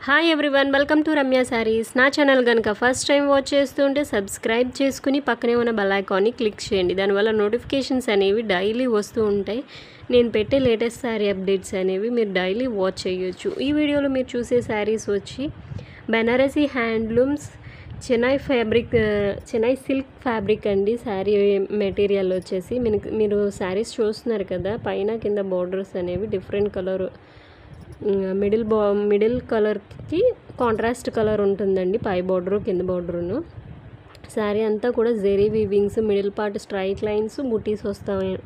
Hi everyone, welcome to Ramya saris. నా channel కనుక first time watch చేస్తుంటే సబ్స్క్రైబ్ చేసుకుని పక్కనే ఉన్న బెల్ ఐకాన్ని క్లిక్ చేయండి. దానివల్ల నోటిఫికేషన్స్ అనేవి డైలీ వస్తూ ఉంటాయి. నేను పెట్టే లేటెస్ట్ శారీ అప్డేట్స్ అనేవి మీరు డైలీ వాచ్ చేయొచ్చు. ఈ వీడియోలో మీరు చూసే శారీస్ వచ్చి Banarasi handlooms Chennai silk fabric అండి. శారీ మెటీరియల్ వచ్చేసి మీరు శారీస్ చూస్తున్నారు కదా, పైన కింద బార్డర్స్ అనేవి డిఫరెంట్ కలర్, మిడిల్ కలర్కి కాంట్రాస్ట్ కలర్ ఉంటుందండి. పై బార్డరు కింద బార్డరును. శారీ అంతా కూడా zari weavings, middle part straight lines, బుటీస్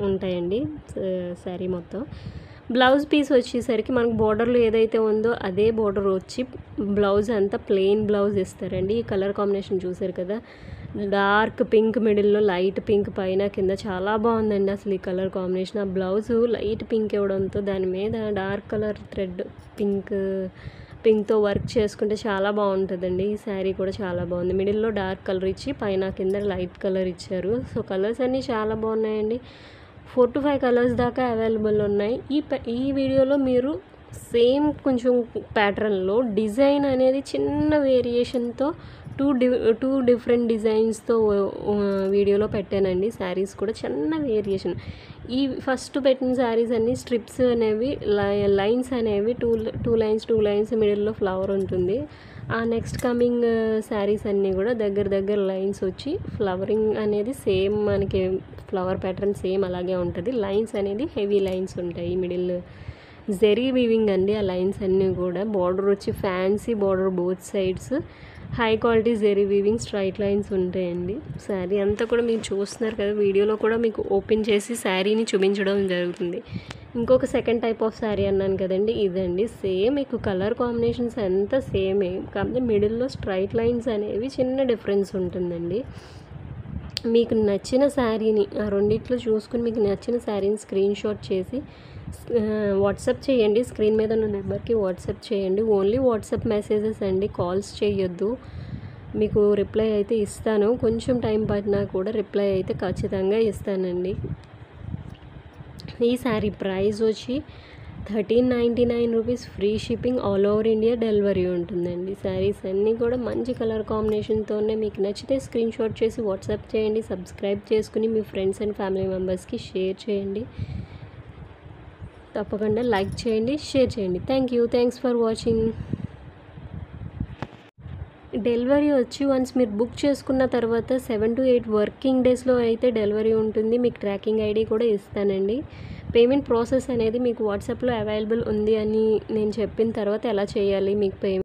ఉంటాయండి శారీ మొత్తం. బ్లౌజ్ పీస్ వచ్చేసరికి మనకు బార్డర్లో ఏదైతే ఉందో అదే బార్డర్ వచ్చి బ్లౌజ్ అంతా ప్లెయిన్ బ్లౌజ్ ఇస్తారండి. ఈ కలర్ కాంబినేషన్ చూసారు కదా, డార్క్ పింక్ మిడిల్లో లైట్ పింక్, పైన కింద చాలా బాగుందండి అసలు ఈ కలర్ కాంబినేషన్. ఆ బ్లౌజు లైట్ పింక్ ఇవ్వడంతో దాని మీద డార్క్ కలర్ థ్రెడ్ పింక్తో వర్క్ చేసుకుంటే చాలా బాగుంటుందండి. ఈ శారీ కూడా చాలా బాగుంది. మిడిల్లో డార్క్ కలర్ ఇచ్చి పైన కింద లైట్ కలర్ ఇచ్చారు. సో కలర్స్ అన్నీ చాలా బాగున్నాయండి. 4 to 5 కలర్స్ దాకా అవైలబుల్ ఉన్నాయి. ఈ వీడియోలో మీరు సేమ్ కొంచెం ప్యాటర్న్లో డిజైన్ అనేది చిన్న వేరియేషన్తో టూ డిఫరెంట్ డిజైన్స్తో వీడియోలో పెట్టానండి. శారీస్ కూడా చిన్న వేరియేషన్. ఈ ఫస్ట్ పెట్టిన శారీస్ అన్నీ స్ట్రిప్స్ అనేవి, లైన్స్ అనేవి టూ లైన్స్ మిడిల్లో ఫ్లవర్ ఉంటుంది. ఆ నెక్స్ట్ కమింగ్ శారీస్ అన్నీ కూడా దగ్గర లైన్స్ వచ్చి ఫ్లవరింగ్ అనేది సేమ్, మనకి ఫ్లవర్ ప్యాటర్న్ సేమ్ అలాగే ఉంటుంది. లైన్స్ అనేది హెవీ లైన్స్ ఉంటాయి. మిడిల్ జెరీ వీవింగ్ అండి ఆ లైన్స్ అన్నీ కూడా. బార్డర్ వచ్చి fancy border, both sides high quality zari weaving straight lines ఉంటాయండి. శారీ అంతా కూడా మీరు చూస్తున్నారు కదా, వీడియోలో కూడా మీకు ఓపెన్ చేసి శారీని చూపించడం జరుగుతుంది. ఇంకొక సెకండ్ టైప్ ఆఫ్ శారీ అన్నాను కదండి, ఇదండి. సేమ్ మీకు కలర్ కాంబినేషన్స్ అంతా సేమే, కాకపోతే మిడిల్లో స్ట్రైట్ లైన్స్ అనేవి చిన్న డిఫరెన్స్ ఉంటుందండి. మీకు నచ్చిన శారీని ఆ రెండిట్లో చూసుకుని మీకు నచ్చిన శారీని స్క్రీన్ షాట్ చేసి వాట్సాప్ చేయండి. స్క్రీన్ మీద ఉన్న నెంబర్కి వాట్సాప్ చేయండి. ఓన్లీ వాట్సాప్ మెసేజెస్ అండి, కాల్స్ చేయొద్దు. మీకు రిప్లై అయితే ఇస్తాను, కొంచెం టైం పట్టినా కూడా రిప్లై అయితే ఖచ్చితంగా ఇస్తానండి. ఈ శారీ ప్రైస్ వచ్చి 1399 rupees, free shipping, all over India delivery ఉంటుందండి. శారీస్ అన్నీ కూడా మంచి కలర్ కాంబినేషన్తోనే. మీకు నచ్చితే స్క్రీన్ షాట్ చేసి వాట్సాప్ చేయండి. సబ్స్క్రైబ్ చేసుకుని మీ ఫ్రెండ్స్ అండ్ ఫ్యామిలీ మెంబర్స్కి షేర్ చేయండి. తప్పకుండా లైక్ చేయండి, షేర్ చేయండి. Thanks for watching. డెలివరీ వచ్చి వన్స్ మీరు బుక్ చేసుకున్న తర్వాత 7 to 8 వర్కింగ్ డేస్లో అయితే డెలివరీ ఉంటుంది. మీకు ట్రాకింగ్ ఐడి కూడా ఇస్తానండి. పేమెంట్ ప్రాసెస్ అనేది మీకు వాట్సాప్లో అవైలబుల్ ఉంది అని నేను చెప్పిన తర్వాత ఎలా చేయాలి, మీకు పేమెంట్